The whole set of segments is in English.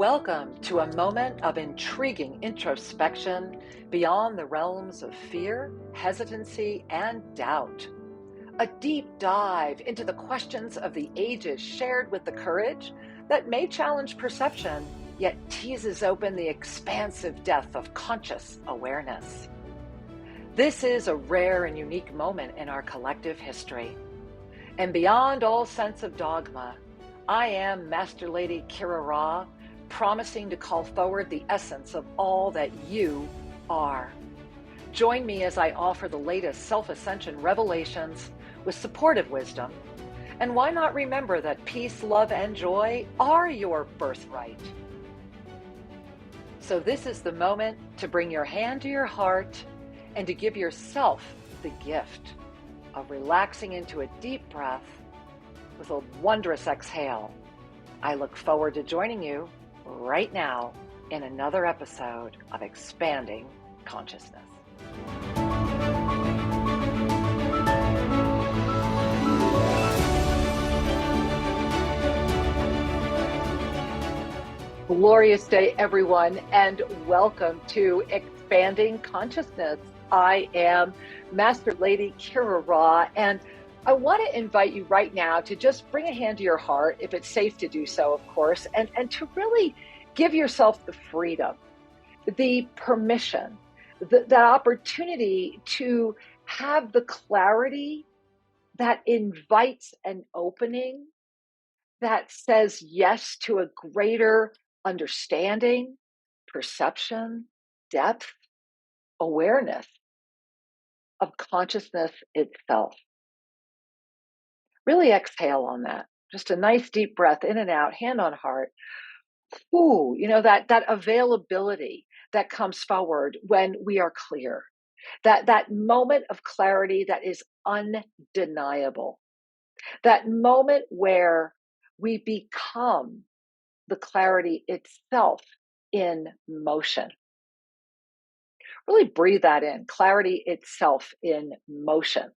Welcome to a moment of intriguing introspection beyond the realms of fear, hesitancy, and doubt. A deep dive into the questions of the ages shared with the courage that may challenge perception, yet teases open the expansive depth of conscious awareness. This is a rare and unique moment in our collective history. And beyond all sense of dogma, I am Master Lady Kira Ra, promising to call forward the essence of all that you are. Join me as I offer the latest self-ascension revelations with supportive wisdom. And why not remember that peace, love, and joy are your birthright? So this is the moment to bring your hand to your heart and to give yourself the gift of relaxing into a deep breath with a wondrous exhale. I look forward to joining you right now in another episode of Expanding Consciousness. Glorious day, everyone, and welcome to Expanding Consciousness. I am Master Lady Kira Ra, and I want to invite you right now to just bring a hand to your heart, if it's safe to do so, of course, and to really give yourself the freedom, the permission, the opportunity to have the clarity that invites an opening, that says yes to a greater understanding, perception, depth, awareness of consciousness itself. Really exhale on that. Just a nice deep breath in and out, hand on heart. Ooh, that availability that comes forward when we are clear. That moment of clarity that is undeniable. That moment where we become the clarity itself in motion. Really breathe that in, clarity itself in motion.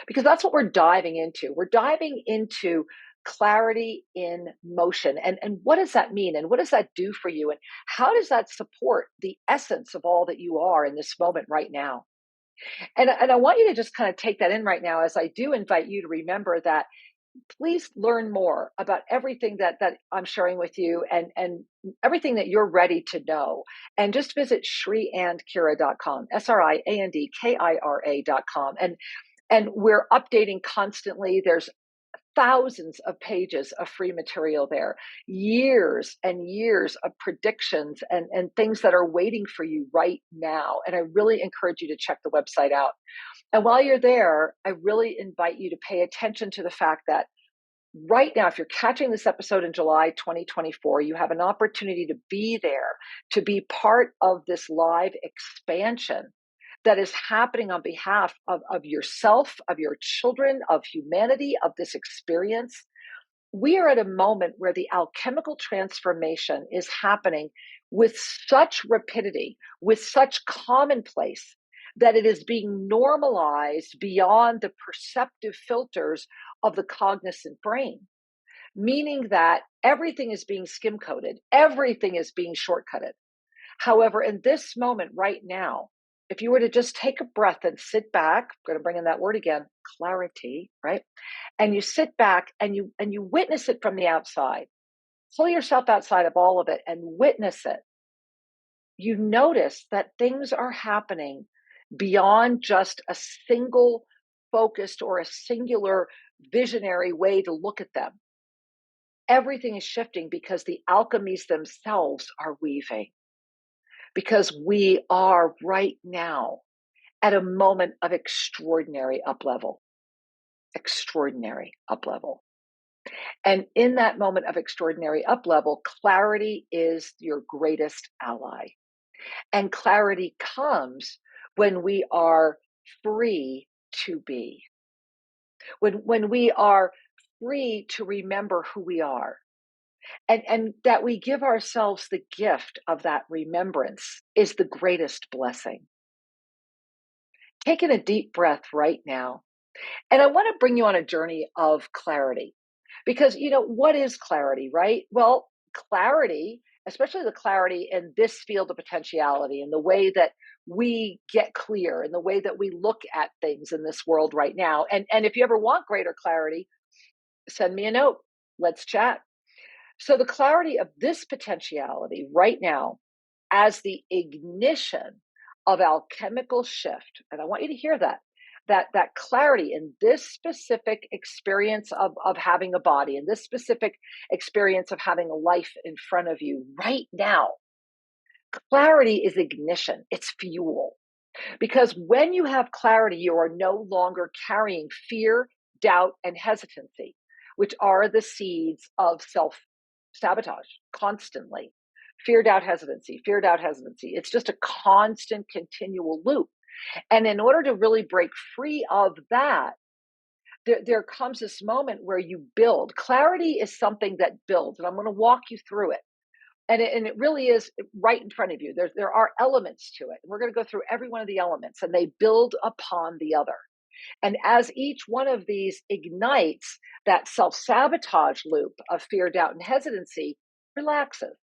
Because that's what we're diving into. We're diving into clarity in motion. And what does that mean? And what does that do for you? And how does that support the essence of all that you are in this moment right now? And I want you to just kind of take that in right now as I do invite you to remember that please learn more about everything that I'm sharing with you and everything that you're ready to know. And just visit sriandkira.com, SRIANDKIRA.com. And we're updating constantly. There's thousands of pages of free material there, years and years of predictions and things that are waiting for you right now. And I really encourage you to check the website out. And while you're there, I really invite you to pay attention to the fact that right now, if you're catching this episode in July 2024, you have an opportunity to be there, to be part of this live expansion that is happening on behalf of yourself, of your children, of humanity, of this experience. We are at a moment where the alchemical transformation is happening with such rapidity, with such commonplace, that it is being normalized beyond the perceptive filters of the cognizant brain, meaning that everything is being skim-coated, everything is being shortcutted. However, in this moment right now, if you were to just take a breath and sit back, I'm going to bring in that word again, clarity, right? And you sit back and you witness it from the outside. Pull yourself outside of all of it and witness it. You notice that things are happening beyond just a single focused or a singular visionary way to look at them. Everything is shifting because the alchemies themselves are weaving. Because we are right now at a moment of extraordinary up-level. Extraordinary up-level. And in that moment of extraordinary up-level, clarity is your greatest ally. And clarity comes when we are free to be. When we are free to remember who we are. And that we give ourselves the gift of that remembrance is the greatest blessing. Taking a deep breath right now. And I want to bring you on a journey of clarity. Because, what is clarity, right? Well, clarity especially the clarity in this field of potentiality and the way that we get clear and the way that we look at things in this world right now. And if you ever want greater clarity, send me a note. Let's chat. So the clarity of this potentiality right now as the ignition of alchemical shift, and I want you to hear that clarity in this specific experience of having a body, in this specific experience of having a life in front of you right now. Clarity is ignition, it's fuel. Because when you have clarity, you are no longer carrying fear, doubt, and hesitancy, which are the seeds of self-sabotage constantly. Fear, doubt, hesitancy, fear, doubt, hesitancy. It's just a constant, continual loop. And in order to really break free of that, there comes this moment where you build. Clarity is something that builds, and I'm going to walk you through it. And it really is right in front of you. There are elements to it. We're going to go through every one of the elements, and they build upon the other. And as each one of these ignites, that self-sabotage loop of fear, doubt, and hesitancy relaxes.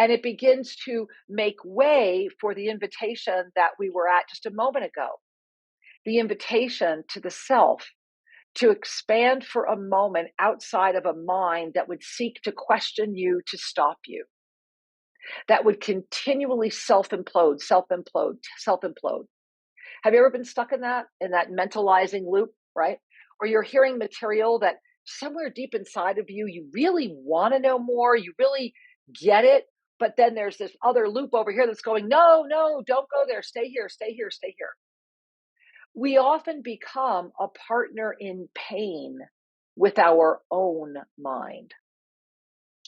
And it begins to make way for the invitation that we were at just a moment ago. The invitation to the self to expand for a moment outside of a mind that would seek to question you, to stop you, that would continually self-implode, self-implode, self-implode. Have you ever been stuck in that mentalizing loop, right? Where you're hearing material that somewhere deep inside of you, you really want to know more, you really get it, but then there's this other loop over here that's going, no, don't go there, stay here, stay here, stay here. We often become a partner in pain with our own mind.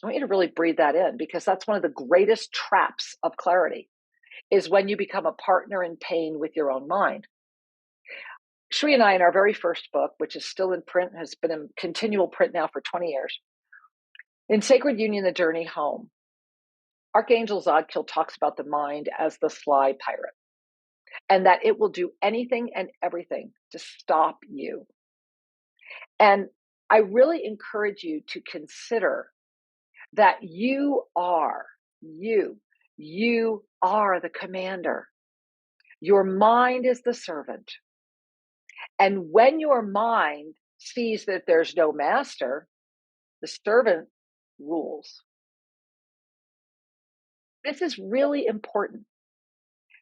I want you to really breathe that in, because that's one of the greatest traps of clarity, is when you become a partner in pain with your own mind. Shri and I, in our very first book, which is still in print, has been in continual print now for 20 years, in Sacred Union, The Journey Home, Archangel Zadkiel talks about the mind as the sly pirate, and that it will do anything and everything to stop you. And I really encourage you to consider that you are the commander. Your mind is the servant. And when your mind sees that there's no master, the servant rules. This is really important,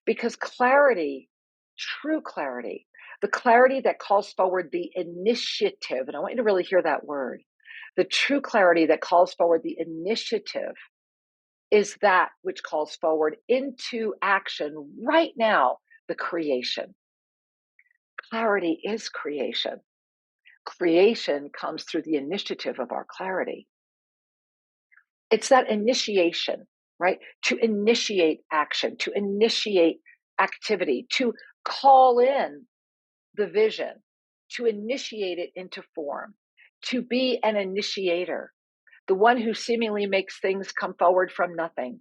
because clarity, true clarity, the clarity that calls forward the initiative, and I want you to really hear that word, the true clarity that calls forward the initiative is that which calls forward into action right now, the creation. Clarity is creation. Creation comes through the initiative of our clarity. It's that initiation, right? To initiate action, to initiate activity, to call in the vision, to initiate it into form, to be an initiator, the one who seemingly makes things come forward from nothing,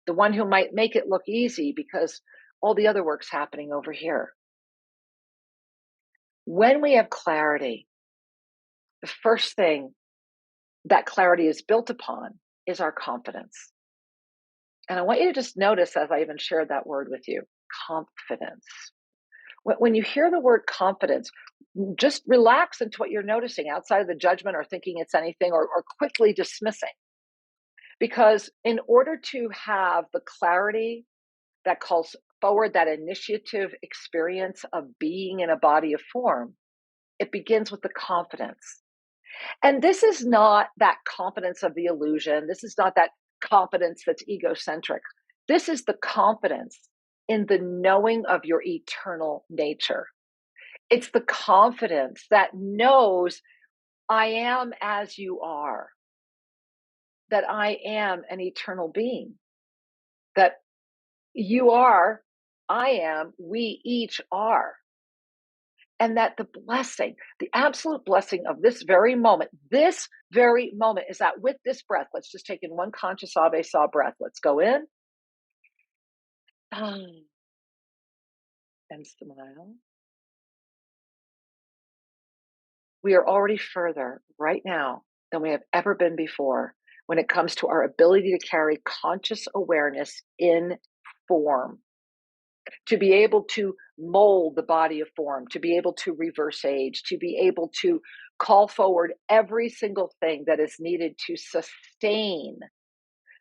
the one who might make it look easy because all the other work's happening over here. When we have clarity, the first thing that clarity is built upon is our confidence. And I want you to just notice, as I even shared that word with you, confidence. When you hear the word confidence, just relax into what you're noticing outside of the judgment or thinking it's anything or quickly dismissing. Because in order to have the clarity that calls forward that initiative experience of being in a body of form, it begins with the confidence. And this is not that confidence of the illusion. This is not that confidence that's egocentric. This is the confidence in the knowing of your eternal nature. It's the confidence that knows I am as you are, that I am an eternal being, that you are, I am, we each are. And that the blessing, the absolute blessing of this very moment is that with this breath, let's just take in one conscious Ave Sa breath. Let's go in. And smile. We are already further right now than we have ever been before. when it comes to our ability to carry conscious awareness in form, to be able to mold the body of form, to be able to reverse age, to be able to call forward every single thing that is needed to sustain,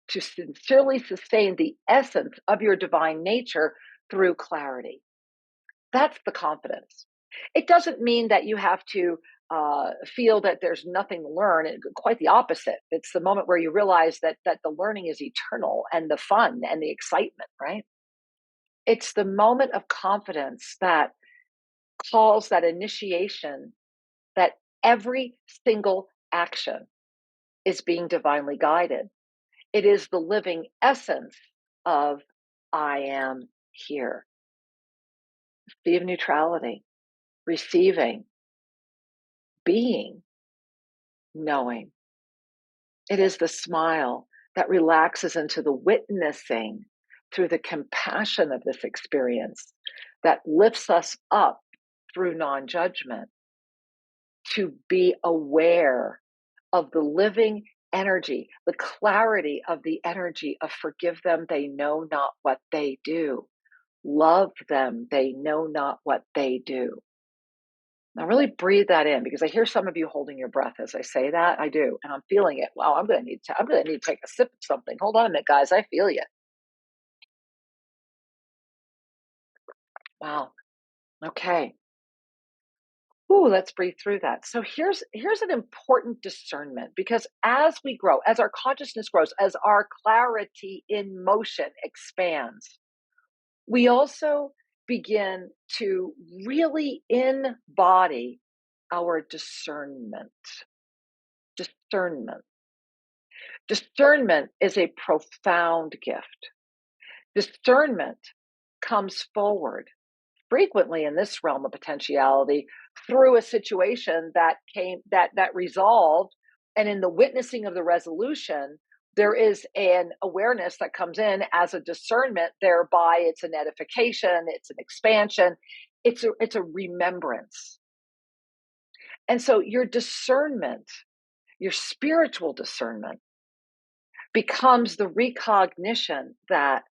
to sincerely sustain the essence of your divine nature through clarity. That's the confidence. It doesn't mean that you have to feel that there's nothing to learn. Quite the opposite. It's the moment where you realize that the learning is eternal and the fun and the excitement, right? It's the moment of confidence that calls that initiation, that every single action is being divinely guided. It is the living essence of I am here. Be of neutrality, receiving, being, knowing. It is the smile that relaxes into the witnessing through the compassion of this experience that lifts us up through non-judgment to be aware of the living energy, the clarity of the energy of forgive them, they know not what they do. Love them, they know not what they do. Now really breathe that in, because I hear some of you holding your breath as I say that. I do, and I'm feeling it. Wow, I'm gonna need to take a sip of something. Hold on a minute, guys. I feel you. Wow. Okay. Ooh, let's breathe through that. So here's an important discernment, because as we grow, as our consciousness grows, as our clarity in motion expands, we also begin to really embody our discernment. Discernment. Discernment is a profound gift. Discernment comes forward frequently in this realm of potentiality through a situation that resolved, and in the witnessing of the resolution, there is an awareness that comes in as a discernment. Thereby, it's an edification, it's an expansion, it's a remembrance. And so your discernment, your spiritual discernment, becomes the recognition that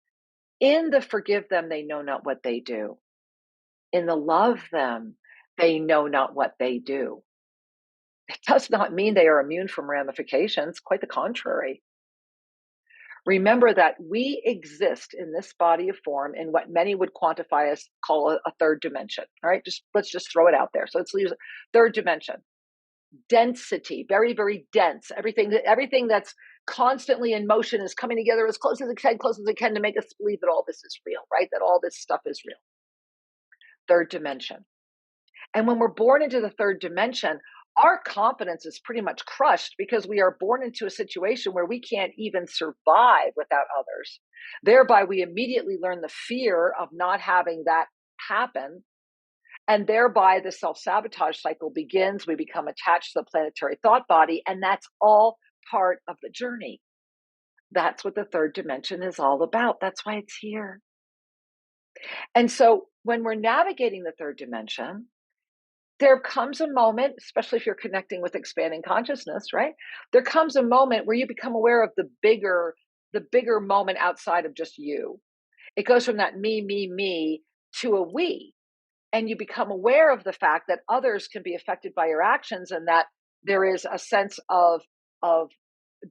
in the forgive them, they know not what they do. In the love them, they know not what they do. It does not mean they are immune from ramifications, quite the contrary. Remember that we exist in this body of form in what many would quantify as call a third dimension. All right, let's just throw it out there. So let's use third dimension. Density, very, very dense. Everything that's constantly in motion is coming together as close as it can to make us believe that all this is real, right? That all this stuff is real. Third dimension. And when we're born into the third dimension, our confidence is pretty much crushed because we are born into a situation where we can't even survive without others. Thereby, we immediately learn the fear of not having that happen. And thereby, the self-sabotage cycle begins. We become attached to the planetary thought body, and that's all part of the journey. That's what the third dimension is all about. That's why it's here. And so when we're navigating the third dimension, there comes a moment, especially if you're connecting with expanding consciousness, right? There comes a moment where you become aware of the bigger moment outside of just you. It goes from that me to a we. And you become aware of the fact that others can be affected by your actions, and that there is a sense of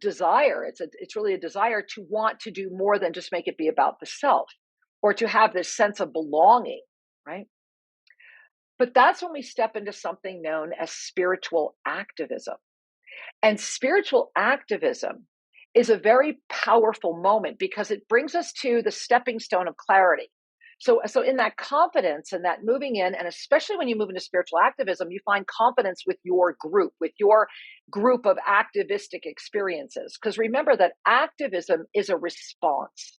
desire. It's really a desire to want to do more than just make it be about the self, or to have this sense of belonging, right? But that's when we step into something known as spiritual activism. And spiritual activism is a very powerful moment because it brings us to the stepping stone of clarity. So in that confidence and that moving in, and especially when you move into spiritual activism, you find confidence with your group of activistic experiences. Because remember that activism is a response.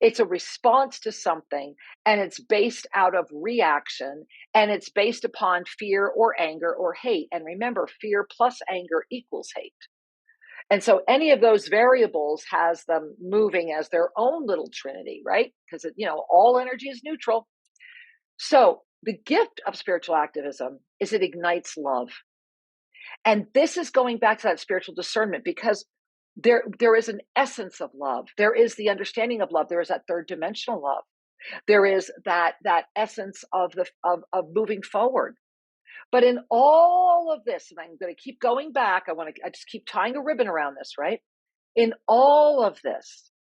It's a response to something, and it's based out of reaction, and it's based upon fear or anger or hate. And remember, fear plus anger equals hate. And so any of those variables has them moving as their own little trinity, right? Because, all energy is neutral. So the gift of spiritual activism is it ignites love. And this is going back to that spiritual discernment, because There is an essence of love. There is the understanding of love. There is that third dimensional love. There is that essence of moving forward. But in all of this, and I'm going to keep going back, I just keep tying a ribbon around this, right? In all of this,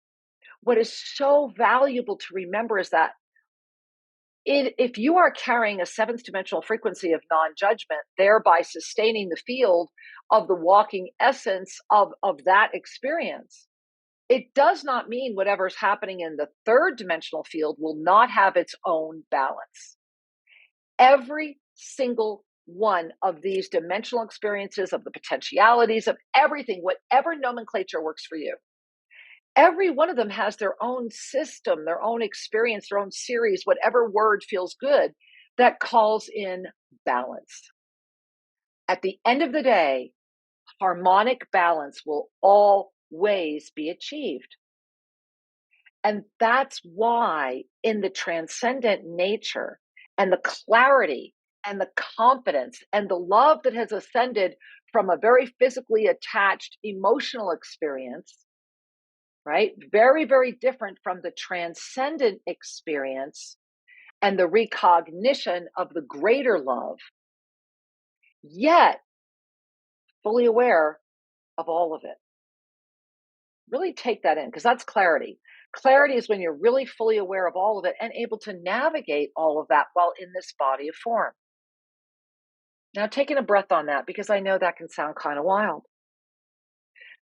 what is so valuable to remember is that if you are carrying a seventh dimensional frequency of non-judgment, thereby sustaining the field of the walking essence of that experience, it does not mean whatever's happening in the third dimensional field will not have its own balance. Every single one of these dimensional experiences, of the potentialities, of everything, whatever nomenclature works for you, every one of them has their own system, their own experience, their own series, whatever word feels good, that calls in balance. At the end of the day, harmonic balance will always be achieved. And that's why in the transcendent nature and the clarity and the confidence and the love that has ascended from a very physically attached emotional experience, right? Very, very different from the transcendent experience and the recognition of the greater love, yet fully aware of all of it. Really take that in, because that's clarity. Clarity is when you're really fully aware of all of it and able to navigate all of that while in this body of form. Now, taking a breath on that, because I know that can sound kind of wild.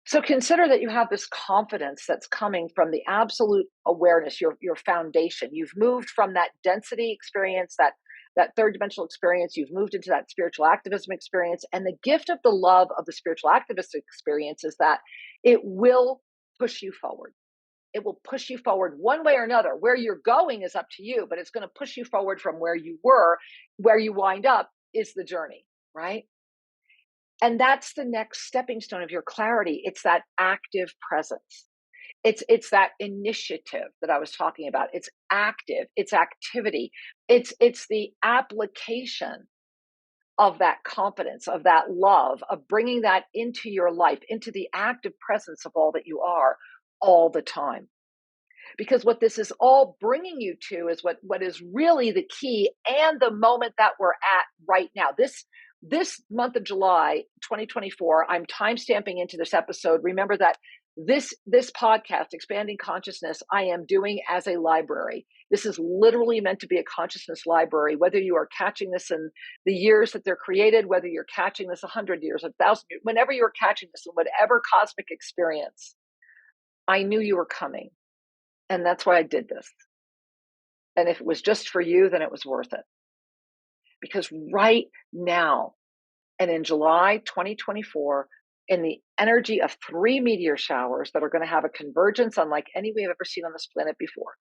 So consider that you have this confidence that's coming from the absolute awareness, your foundation. You've moved from that density experience, that third dimensional experience. You've moved into that spiritual activism experience. And the gift of the love of the spiritual activist experience is that it will push you forward. It will push you forward one way or another. Where you're going is up to you, but it's going to push you forward from where you were. Where you wind up is the journey, right? And that's the next stepping stone of your clarity. It's that active presence. It's that initiative that I was talking about. It's active, it's activity. It's the application of that confidence, of that love, of bringing that into your life, into the active presence of all that you are all the time. Because what this is all bringing you to is what is really the key and the moment that we're at right now. This month of July 2024, I'm timestamping into this episode. Remember that this podcast, Expanding Consciousness, I am doing as a library. This is literally meant to be a consciousness library, whether you are catching this in the years that they're created, whether you're catching this 100 years, 1,000 years, whenever you're catching this in whatever cosmic experience, I knew you were coming. And that's why I did this. And if it was just for you, then it was worth it. Because right now, and in July 2024, in the energy of 3 meteor showers that are going to have a convergence unlike any we've ever seen on this planet before,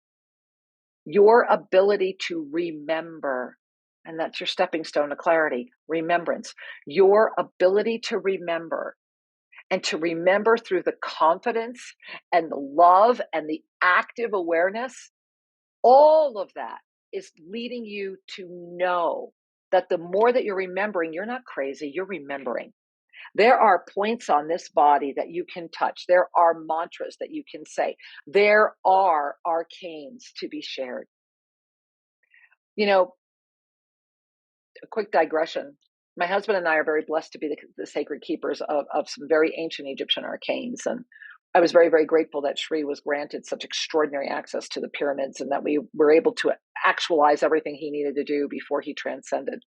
your ability to remember, and that's your stepping stone to clarity, remembrance, your ability to remember, and to remember through the confidence and the love and the active awareness, all of that is leading you to know that the more that you're remembering, you're not crazy, you're remembering. There are points on this body that you can touch. There are mantras that you can say. There are arcanes to be shared. You know, a quick digression. My husband and I are very blessed to be the sacred keepers of some very ancient Egyptian arcanes. And I was very, very grateful that Sri was granted such extraordinary access to the pyramids and that we were able to actualize everything he needed to do before he transcended.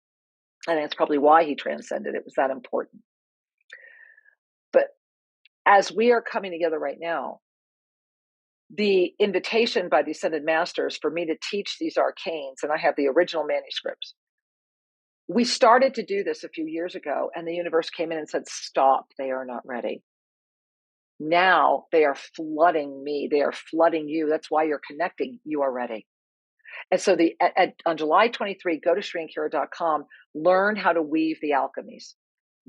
And that's probably why he transcended. It was that important. But as we are coming together right now, the invitation by the Ascended Masters for me to teach these arcanes, and I have the original manuscripts, we started to do this a few years ago, and the universe came in and said, stop, they are not ready. Now they are flooding me. They are flooding you. That's why you're connecting. You are ready. And so on July 23, go to SriandKira.com, learn how to weave the alchemies.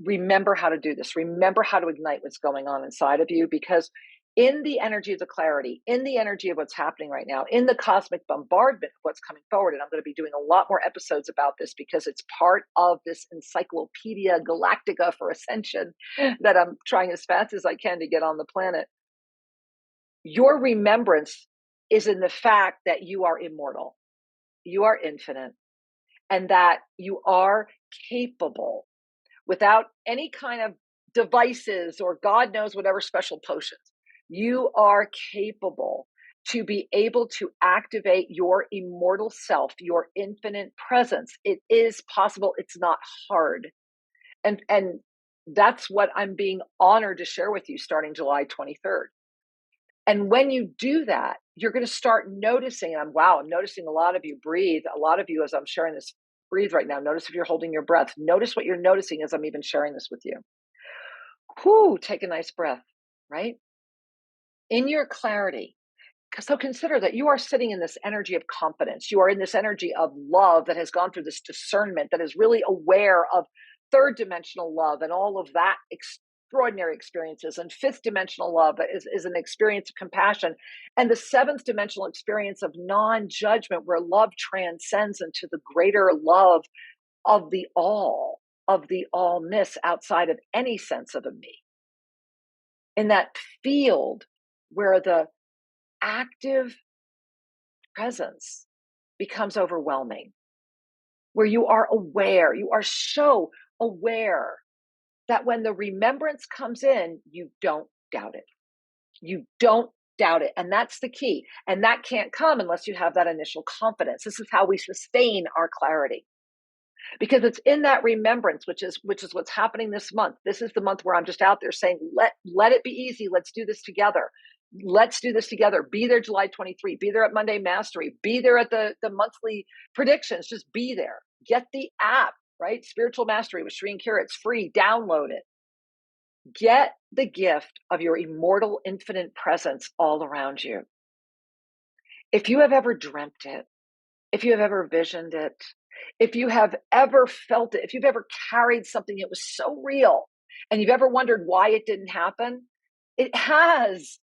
Remember how to do this. Remember how to ignite what's going on inside of you, because in the energy of the clarity, in the energy of what's happening right now, in the cosmic bombardment of what's coming forward. And I'm going to be doing a lot more episodes about this because it's part of this encyclopedia galactica for ascension that I'm trying as fast as I can to get on the planet. Your remembrance is in the fact that you are immortal, you are infinite, and that you are capable without any kind of devices or God knows whatever special potions. You are capable to be able to activate your immortal self, your infinite presence. It is possible. It's not hard. And that's what I'm being honored to share with you starting July 23rd. And when you do that, you're going to start noticing, and I'm noticing a lot of you breathe. A lot of you, as I'm sharing this, breathe right now. Notice if you're holding your breath. Notice what you're noticing as I'm even sharing this with you. Whew, take a nice breath, right? In your clarity. So consider that you are sitting in this energy of confidence. You are in this energy of love that has gone through this discernment, that is really aware of third dimensional love and all of that extraordinary experiences. And fifth dimensional love is an experience of compassion. And the seventh dimensional experience of non-judgment, where love transcends into the greater love of the allness outside of any sense of a me. In that field where the active presence becomes overwhelming, where you are aware, you are so aware that when the remembrance comes in, you don't doubt it. You don't doubt it. And that's the key. And that can't come unless you have that initial confidence. This is how we sustain our clarity. Because it's in that remembrance, which is what's happening this month. This is the month where I'm just out there saying, let it be easy. Let's do this together. Let's do this together. Be there July 23. Be there at Monday Mastery. Be there at the monthly predictions. Just be there. Get the app, right? Spiritual Mastery with Sri and Kira. It's free. Download it. Get the gift of your immortal, infinite presence all around you. If you have ever dreamt it, if you have ever visioned it, if you have ever felt it, if you've ever carried something that was so real and you've ever wondered why it didn't happen, it has.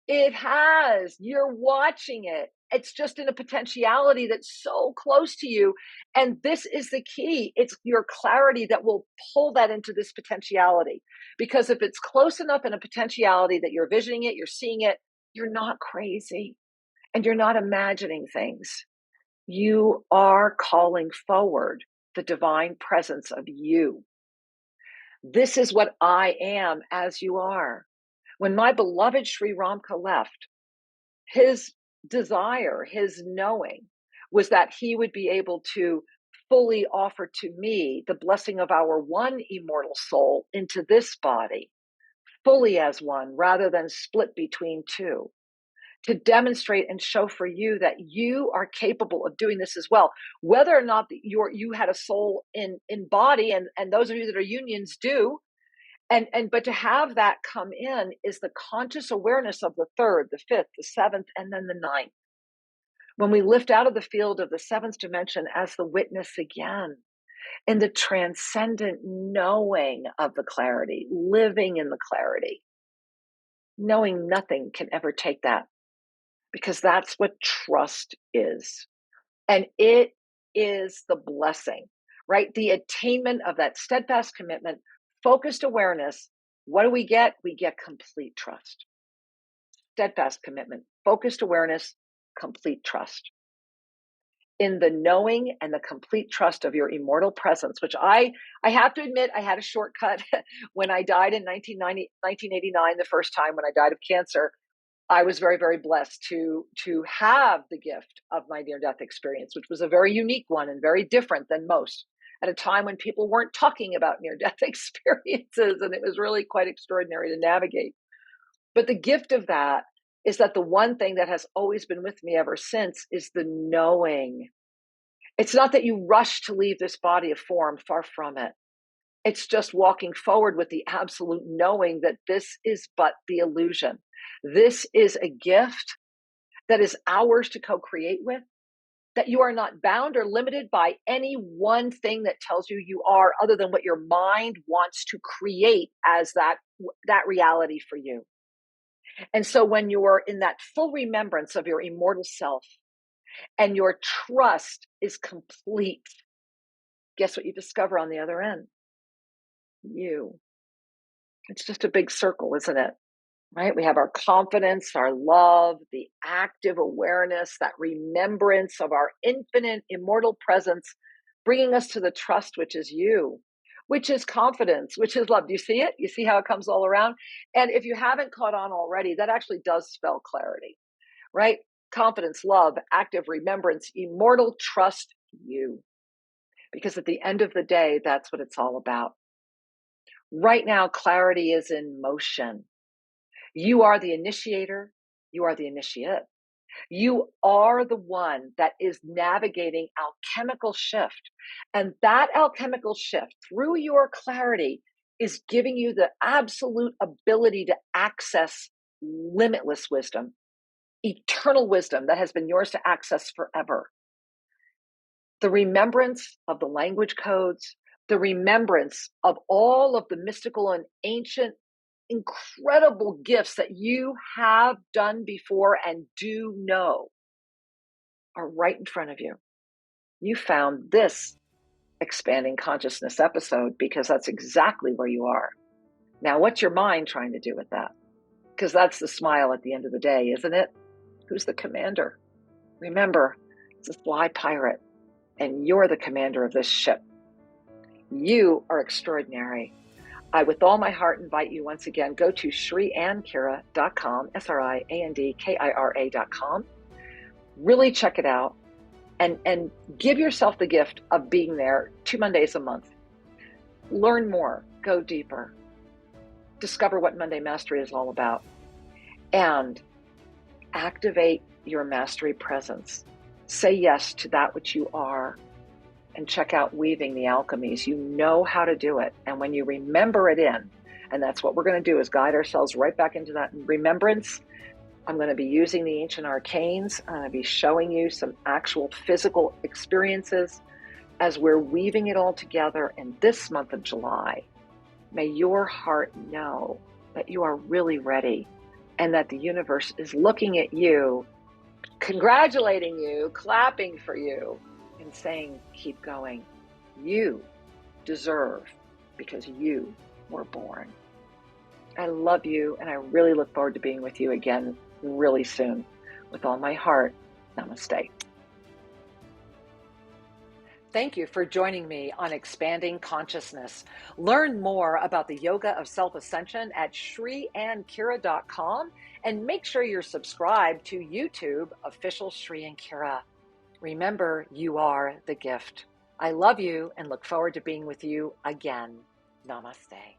It has. You're watching it. It's just in a potentiality that's so close to you. And this is the key. It's your clarity that will pull that into this potentiality. Because if it's close enough in a potentiality that you're visioning it, you're seeing it, you're not crazy and you're not imagining things. You are calling forward the divine presence of you. This is what I am as you are. When my beloved Sri Ramka left, his desire, his knowing was that he would be able to fully offer to me the blessing of our one immortal soul into this body, fully as one, rather than split between two, to demonstrate and show for you that you are capable of doing this as well. Whether or not you had a soul in body, and those of you that are unions do, but to have that come in is the conscious awareness of the third, the fifth, the seventh, and then the ninth. When we lift out of the field of the seventh dimension as the witness again, in the transcendent knowing of the clarity, living in the clarity, knowing nothing can ever take that, because that's what trust is. And it is the blessing, right? The attainment of that steadfast commitment, focused awareness. What do we get? We get complete trust. Steadfast commitment, focused awareness, complete trust. In the knowing and the complete trust of your immortal presence, which I have to admit, I had a shortcut when I died in 1989, the first time when I died of cancer. I was very, very blessed to have the gift of my near-death experience, which was a very unique one and very different than most, at a time when people weren't talking about near-death experiences, and it was really quite extraordinary to navigate. But the gift of that is that the one thing that has always been with me ever since is the knowing. It's not that you rush to leave this body of form, far from it. It's just walking forward with the absolute knowing that this is but the illusion. This is a gift that is ours to co-create with, that you are not bound or limited by any one thing that tells you you are, other than what your mind wants to create as that reality for you. And so when you're in that full remembrance of your immortal self and your trust is complete, guess what you discover on the other end? You. It's just a big circle, isn't it? Right? We have our confidence, our love, the active awareness, that remembrance of our infinite immortal presence, bringing us to the trust, which is you, which is confidence, which is love. Do you see it? You see how it comes all around? And if you haven't caught on already, that actually does spell clarity, right? Confidence, love, active remembrance, immortal trust, you. Because at the end of the day, that's what it's all about. Right now, clarity is in motion. You are the initiator. You are the initiate. You are the one that is navigating alchemical shift. And that alchemical shift through your clarity is giving you the absolute ability to access limitless wisdom, eternal wisdom that has been yours to access forever. The remembrance of the language codes, the remembrance of all of the mystical and ancient incredible gifts that you have done before and do know are right in front of you. You found this expanding consciousness episode because that's exactly where you are. Now, what's your mind trying to do with that? Because that's the smile at the end of the day, isn't it? Who's the commander? Remember, it's a fly pirate, and you're the commander of this ship. You are extraordinary. I, with all my heart, invite you once again, go to SriAndKira.com, SriAndKira.com. Really check it out and give yourself the gift of being there 2 Mondays a month. Learn more, go deeper, discover what Monday Mastery is all about, and activate your mastery presence. Say yes to that which you are. And check out Weaving the Alchemies. You know how to do it. And when you remember it in, and that's what we're going to do, is guide ourselves right back into that remembrance. I'm going to be using the ancient arcanes. I'm going to be showing you some actual physical experiences as we're weaving it all together in this month of July. May your heart know that you are really ready and that the universe is looking at you, congratulating you, clapping for you, and saying, keep going. You deserve, because you were born. I love you, and I really look forward to being with you again really soon. With all my heart, namaste. Thank you for joining me on Expanding Consciousness. Learn more about the Yoga of Self-Ascension at SriAndKira.com, and make sure you're subscribed to YouTube official Sri and Kira. Remember, you are the gift. I love you and look forward to being with you again. Namaste.